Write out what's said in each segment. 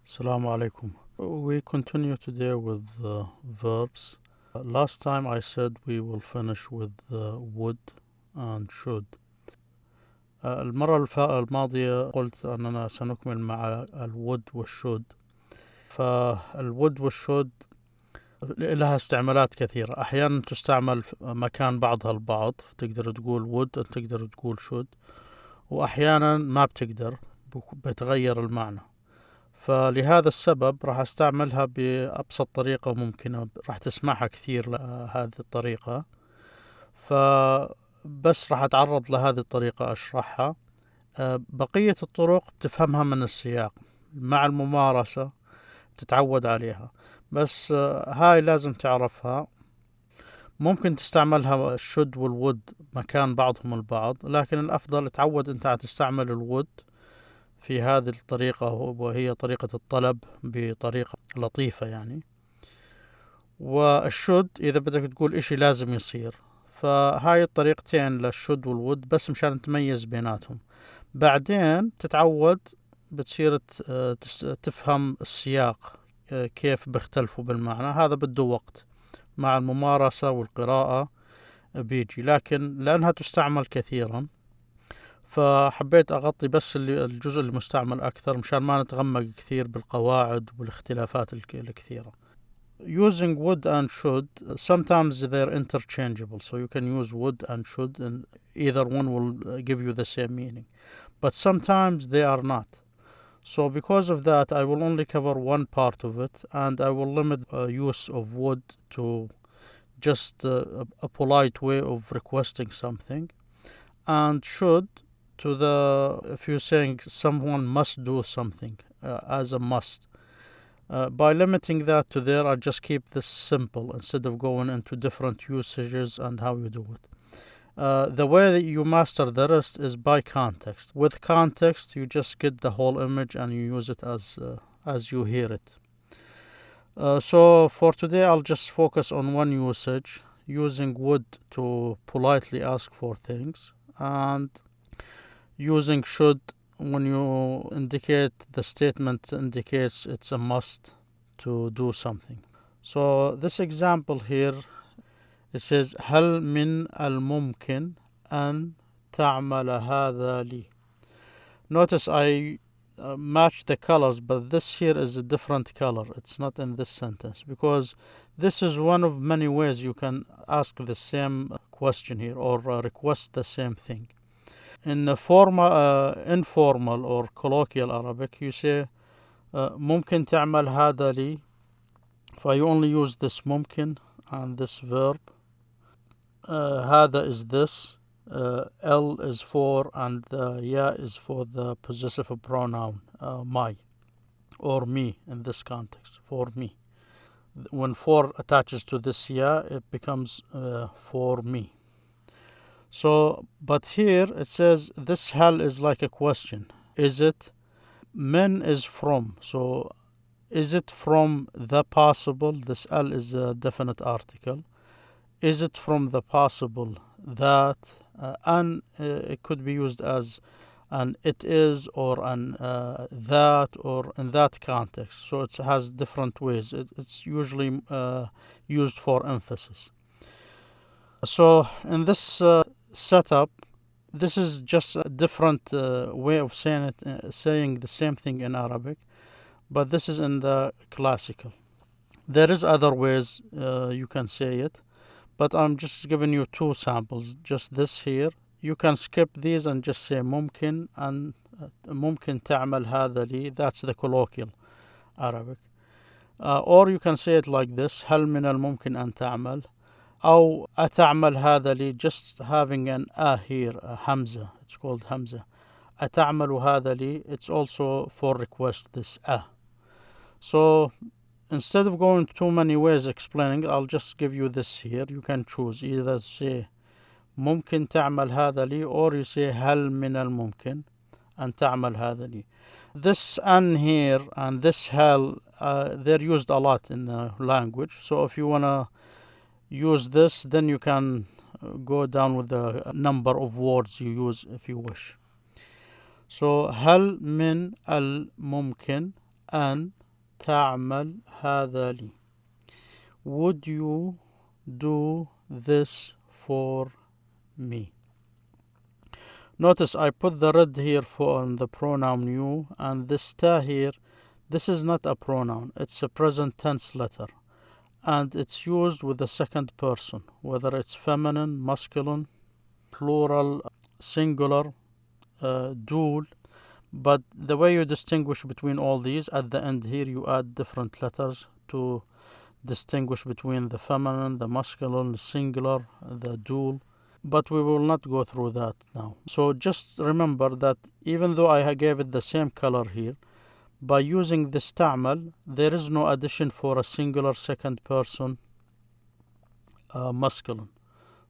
Assalamu alaikum. We continue today with verbs. Last time I said we will finish with would and should. المرة الماضية قلت أننا سنكمل مع الwould والshould. فالwould والshould لها استعمالات كثيرة. أحيانا تستعمل مكان بعضها البعض، تقدر تقول would تقدر تقول should، وأحيانا ما بتقدر، بتغير المعنى. فلهذا السبب راح استعملها بأبسط طريقة ممكنة، راح تسمعها كثير هذه الطريقة، فبس راح أتعرض لهذه الطريقة أشرحها. بقية الطرق تفهمها من السياق، مع الممارسة تتعود عليها، بس هاي لازم تعرفها. ممكن تستعملها الشد والود مكان بعضهم البعض، لكن الأفضل تعود أنت تستعمل الود في هذه الطريقة، وهي طريقة الطلب بطريقة لطيفة يعني. والشد إذا بدك تقول إشي لازم يصير، فهاي الطريقتين للشد والود بس مشان تميز بيناتهم. بعدين تتعود بتصير تفهم السياق كيف بيختلفوا بالمعنى. هذا بده وقت، مع الممارسة والقراءة بيجي، لكن لأنها تستعمل كثيرا فحبيت أغطي بس الجزء المستعمل أكثر مشان ما نتغمق كثير بالقواعد والاختلافات الكثيرة. Using would and should, sometimes they're interchangeable, so you can use would and should and either one will give you the same meaning, but sometimes they are not. So because of that, I will only cover one part of it, and I will limit use of would to just a polite way of requesting something, and should to if you're saying someone must do something as a must. By limiting that to there, I just keep this simple instead of going into different usages and how you do it. The way that you master the rest is by context. With context, you just get the whole image and you use it as you hear it. So for today, I'll just focus on one usage, using would to politely ask for things, and using should when you indicate the statement indicates it's a must to do something. So this example here, it says هل من الممكن أن تعمل هذا لي. Notice I match the colors, but this here is a different color. It's not in this sentence, because this is one of many ways you can ask the same question here or request the same thing. In informal or colloquial Arabic, you say ممكن تعمل هذا لي. You only use this ممكن and this verb. هذا is this, L is for, and the ya is for the possessive pronoun my or me in this context, for me. When for attaches to this ya, it becomes for me. So, but here it says this hal is like a question. Is it? Min is from. So, is it from the possible? This al is a definite article. Is it from the possible that? An it could be used as an it is or an that or in that context. So it has different ways. It's usually used for emphasis. So in this setup, this is just a different way of saying the same thing in Arabic, but this is in the classical. There is other ways you can say it, but I'm just giving you two samples, just this here. You can skip these and just say ممكن and ممكن تعمل هذا لي. That's the colloquial Arabic. Or you can say it like this: هل من الممكن أن تعمل؟ أو أتعمل هذا لي, just having an here, a hamza, it's called hamza. أتعمل هذا لي, it's also for request, this So instead of going too many ways explaining, I'll just give you this here. You can choose, either say ممكن تعمل هذا لي, or you say هل من الممكن أن تعمل هذا لي. This an here and this hal, they're used a lot in the language. So if you want to use this, then you can go down with the number of words you use if you wish. So هل من الممكن أن تعمل هذا لي. Would you do this for me? Notice I put the red here for the pronoun you, and this ta here, this is not a pronoun, it's a present tense letter, and it's used with the second person, whether it's feminine, masculine, plural, singular, dual. But the way you distinguish between all these, at the end here you add different letters to distinguish between the feminine, the masculine, the singular, the dual. But we will not go through that now. So just remember that even though I gave it the same color here, by using this تعمل, there is no addition for a singular second person masculine.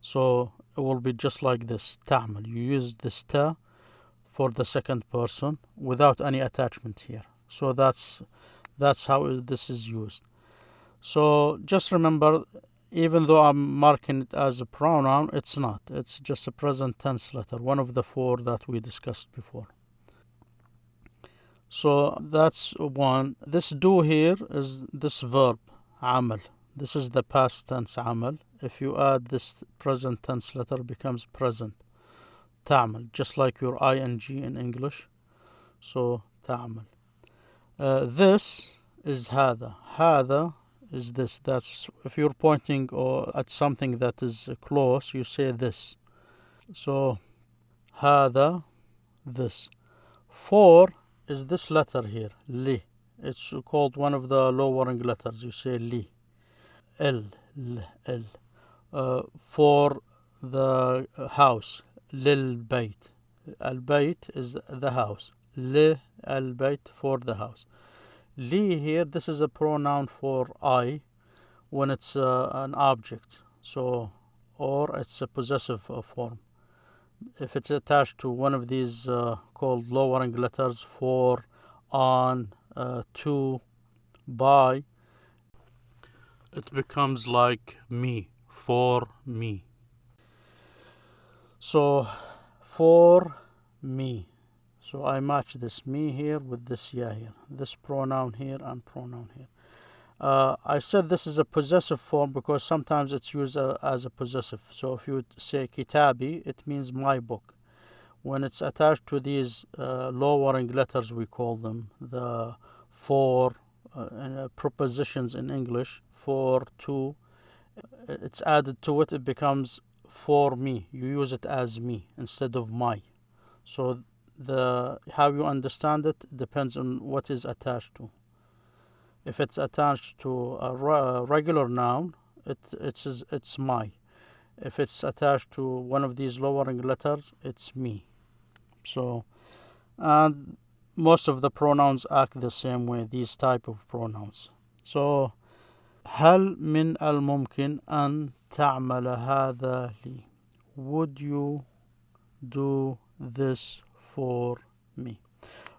So it will be just like this, تعمل. You use this ta for the second person without any attachment here. So that's how this is used. So just remember, even though I'm marking it as a pronoun, it's not. It's just a present tense letter, one of the four that we discussed before. So that's one. This do here is this verb, عمل. This is the past tense, عمل. If you add this present tense letter, it becomes present, تعمل, just like your ing in English. So تعمل. This is هذا. هذا is this. That's if you're pointing or at something that is close, you say this. So هذا, this. For is this letter here, li. It's called one of the lowering letters. You say li. L, L. For the house, للبيت. البيت is the house. للبيت, for the house. Li here, this is a pronoun for I when it's an object. So, or it's a possessive form. If it's attached to one of these called lowering letters, for, on, to, by, it becomes like me, for me. So, for me. So I match this me here with this ya here, this pronoun here and pronoun here. I said this is a possessive form because sometimes it's used as a possessive. So if you say kitabi, it means my book. When it's attached to these lowering letters, we call them the for prepositions in English, for, to, it's added to it, it becomes for me. You use it as me instead of my. So how you understand it depends on what is attached to. If it's attached to a regular noun, it's my. If it's attached to one of these lowering letters, it's me. So, and most of the pronouns act the same way, these type of pronouns. So, هل من الممكن أن تعمل هذا لي? Would you do this for me?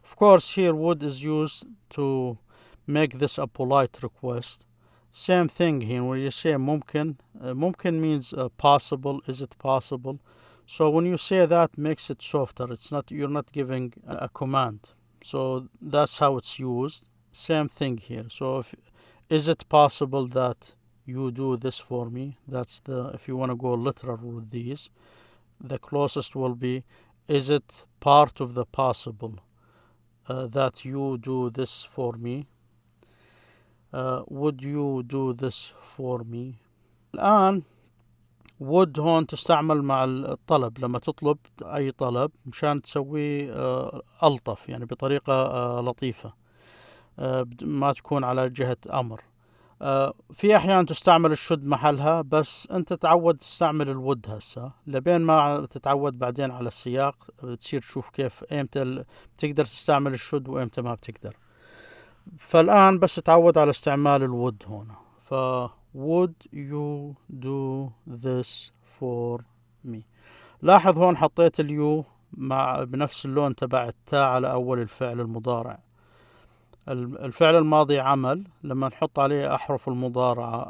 Of course, here would is used to make this a polite request. Same thing here, when you say ممكن, ممكن means possible, is it possible? So when you say that, makes it softer. It's not, you're not giving a command. So that's how it's used. Same thing here. So is it possible that you do this for me? That's if you want to go literal with these, the closest will be, is it part of the possible that you do this for me? Would you do this for me? الآن would هون تستعمل مع الطلب، لما تطلب أي طلب مشان تسوي ألطف، يعني بطريقة لطيفة، ما تكون على جهة أمر. في أحيان تستعمل الشد محلها، بس أنت تعود تستعمل الود هسه لبين ما تتعود بعدين على السياق، تصير تشوف كيف إمتى بتقدر تستعمل الشد وإمتى ما بتقدر. فالآن بس تعود على استعمال الود هنا. would you do this for me؟ لاحظ هون حطيت اليو بنفس اللون تبع التاء على أول الفعل المضارع. الفعل الماضي عمل، لما نحط عليه أحرف المضارعة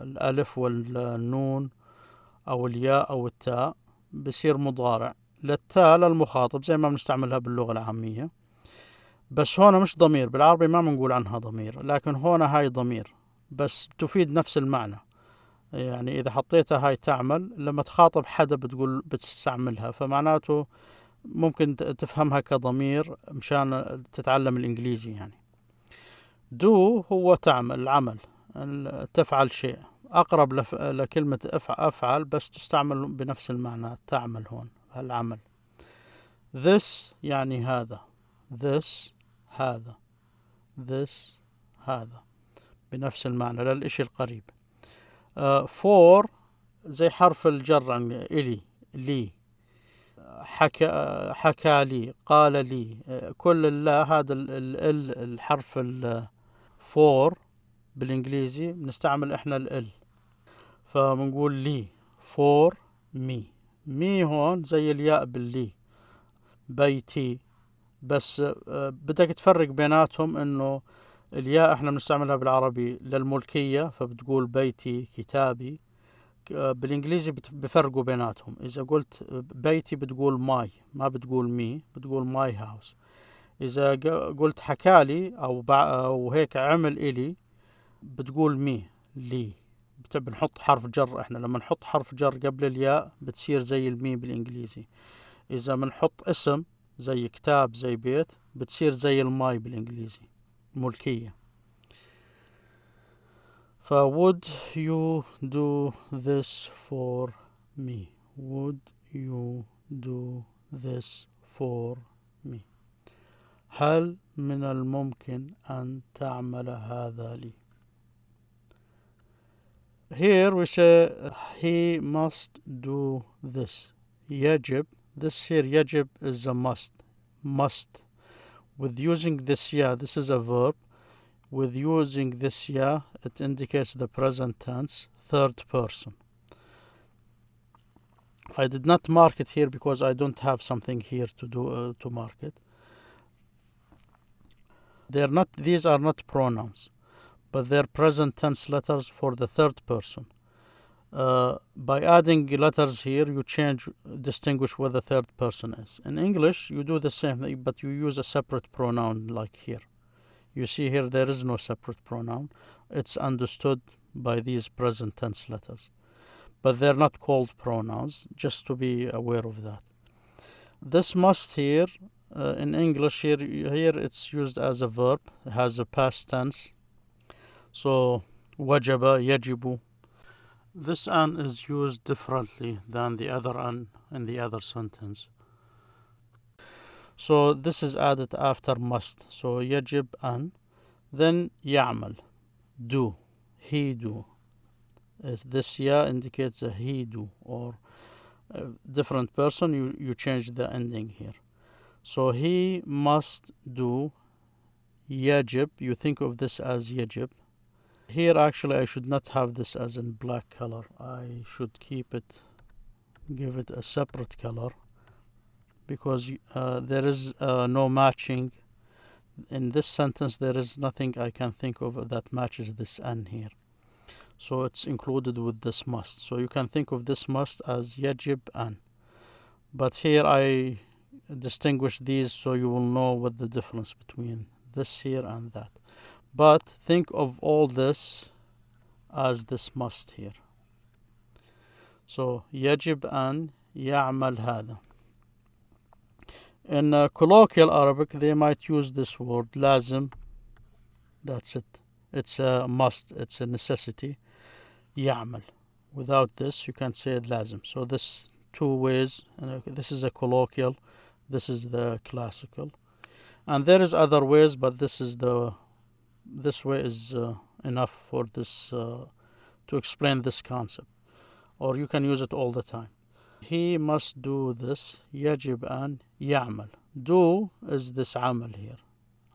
الألف والنون أو الياء أو التاء بصير مضارع. للتاء للمخاطب زي ما بنستعملها باللغة العامية. بس هون مش ضمير، بالعربي ما بنقول عنها ضمير، لكن هون هاي ضمير بس تفيد نفس المعنى. يعني إذا حطيتها هاي تعمل، لما تخاطب حدا بتقول بتستعملها، فمعناته ممكن تفهمها كضمير مشان تتعلم الإنجليزي. يعني do هو تعمل، العمل، تفعل شيء، أقرب لكلمة أفعل بس تستعمل بنفس المعنى، تعمل هون العمل. this يعني هذا، this هذا، this هذا بنفس المعنى للإشي القريب. for زي حرف الجر عن إلي، لي، حكى لي، قال لي، كل اللا هذا الحرف for بالإنجليزي بنستعمل إحنا ال، فبنقول لي for me. me هون زي الياء باللي، بيتي، بس بدك تفرق بيناتهم إنه الياء إحنا بنستعملها بالعربي للملكية، فبتقول بيتي، كتابي. بالإنجليزي بفرقوا بيناتهم. إذا قلت بيتي بتقول ماي، ما بتقول مي، بتقول ماي هاوس. إذا قلت حكالي أو هيك عمل إلي، بتقول مي، لي. بنحط حرف جر، إحنا لما نحط حرف جر قبل الياء بتصير زي المي بالإنجليزي. إذا بنحط اسم زي كتاب، زي بيت، بتصير زي الماي بالإنجليزي، ملكية. would you do this for me? Would you do this for me? هل من الممكن أن تعمل هذا لي؟ Here we say he must do this. يجب. This here يجب is a must. With using this ya, this is a verb. With using this ya, it indicates the present tense, third person. I did not mark it here because I don't have something here to mark it. These are not pronouns, but they're present tense letters for the third person. By adding letters here, you distinguish where the third person is. In English, you do the same thing, but you use a separate pronoun like here. You see here there is no separate pronoun. It's understood by these present tense letters. But they're not called pronouns, just to be aware of that. This must here, in English, here it's used as a verb. It has a past tense. So, wajaba, yajibu. This an is used differently than the other an in the other sentence. So this is added after must. So يجب أن, then يعمل, do, he do. This ya indicates a he do or a different person. You change the ending here. So he must do يجب. You think of this as يجب. Here actually I should not have this as in black color. I should keep it, give it a separate color, because there is no matching. In this sentence there is nothing I can think of that matches this an here. So it's included with this must. So you can think of this must as يجب أن. But here I distinguish these so you will know what the difference between this here and that. But think of all this as this must here. So يجب أن يعمل هذا. In colloquial Arabic they might use this word لازم. That's it. It's a must. It's a necessity. يعمل. Without this you can't say لازم. So this two ways. This is a colloquial. This is the classical. And there is other ways, but this way is enough for this to explain this concept. Or you can use it all the time. He must do this. يجب أن يعمل. Do is this عمل here.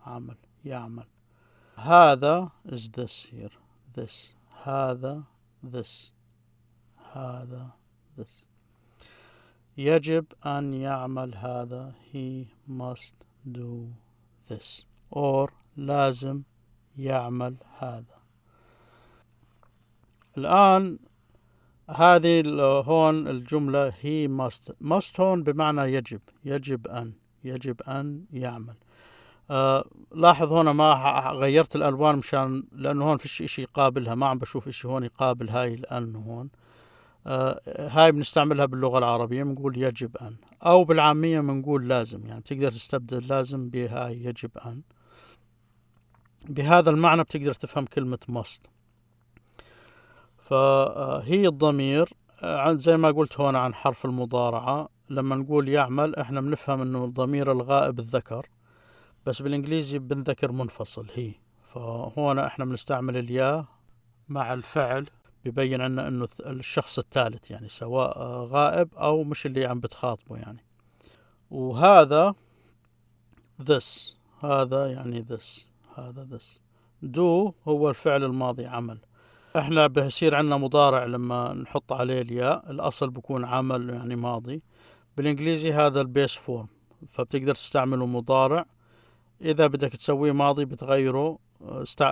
عمل. يعمل. هذا is this here. This. هذا. This. هذا. This. يجب أن يعمل هذا. He must do this. Or لازم يعمل هذا. الآن هذه هون الجملة he must هون بمعنى يجب أن يعمل. لاحظ هنا ما غيرت الألوان مشان لأنه هون فيش إشي يقابلها، ما عم بشوف إشي هون يقابل هاي لأنه هون. هاي بنستعملها باللغة العربية بنقول يجب أن، أو بالعامية بنقول لازم، يعني بتقدر تستبدل لازم بهاي يجب أن. بهذا المعنى بتقدر تفهم كلمة must. فهي الضمير زي ما قلت هون عن حرف المضارعة، لما نقول يعمل احنا بنفهم انه الضمير الغائب الذكر، بس بالانجليزي بنذكر منفصل هي. فهون احنا بنستعمل اليا مع الفعل ببين عنا انه الشخص الثالث، يعني سواء غائب او مش اللي عم بتخاطبه يعني. وهذا this، هذا يعني this، هذا this. do هو الفعل الماضي عمل. احنا بصير عنا مضارع لما نحط عليه الياء، الاصل بكون عمل يعني ماضي. بالانجليزي هذا البيس فورم، فبتقدر تستعمله مضارع. اذا بدك تسويه ماضي بتغيره.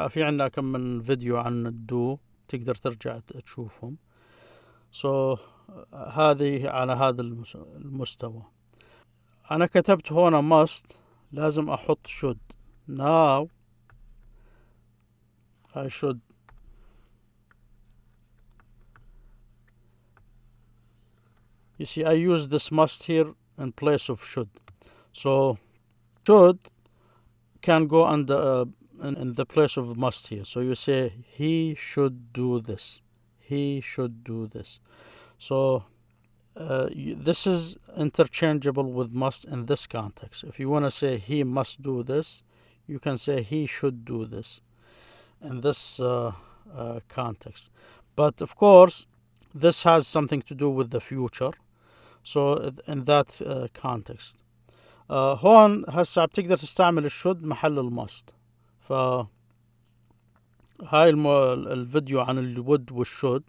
في عنا كم من فيديو عن الدو، تقدر ترجع تشوفهم. هذه على هذا المستوى. انا كتبت هنا must، لازم احط should. now I should you see I use this must here in place of should. So should can go under in the place of must here. So you say he should do this. He should do this. So this is interchangeable with must in this context. If you want to say he must do this, you can say he should do this in this context. But of course, this has something to do with the future. So in that context. هون هسا بتقدر تستعمل الشود محل الماست. فهاي الفيديو عن الود والشود.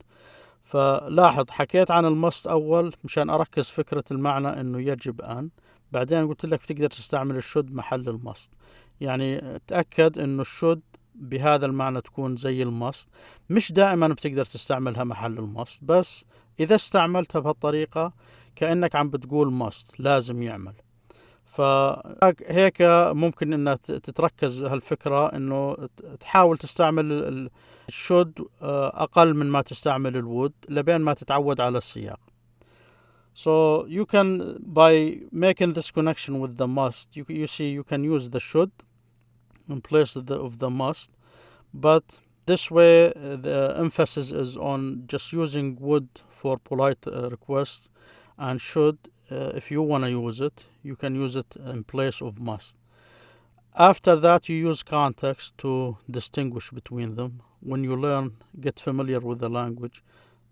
فلاحظ حكيت عن الماست أول مشان أركز فكرة المعنى إنه يجب أن، بعدين قلت لك بتقدر تستعمل الشود محل الماست. يعني تأكد إنه الشود بهذا المعنى تكون زي الماست. مش دائما بتقدر تستعملها محل الماست، بس إذا استعملتها بهالطريقة كأنك عم بتقول ماست لازم يعمل. فهيك ممكن انها تتركز هالفكرة انه تحاول تستعمل الشود اقل من ما تستعمل الود لبين ما تتعود على السياق. So you can, by making this connection with the must, you see you can use the should in place of the must, but this way the emphasis is on just using would for polite requests, and should if you want to use it, you can use it in place of must. After that, you use context to distinguish between them. When you get familiar with the language,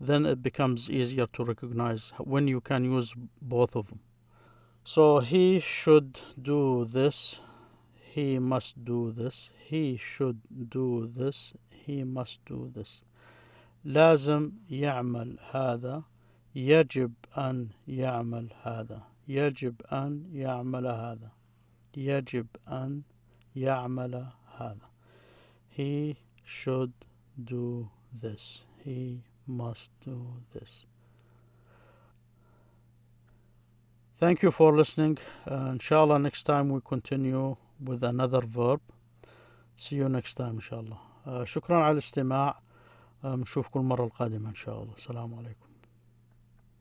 then it becomes easier to recognize when you can use both of them. So he should do this, he must do this, he should do this, he must do this. لازم يعمل هذا، يجب أن يعمل هذا، يجب أن يعمل هذا، يجب أن يعمل هذا. He should do this, he must do this. Thank you for listening. Inshallah next time we continue with another verb. See you next time inshallah. شكرا على الاستماع. نشوفكم المرة القادمة إن شاء الله. السلام عليكم.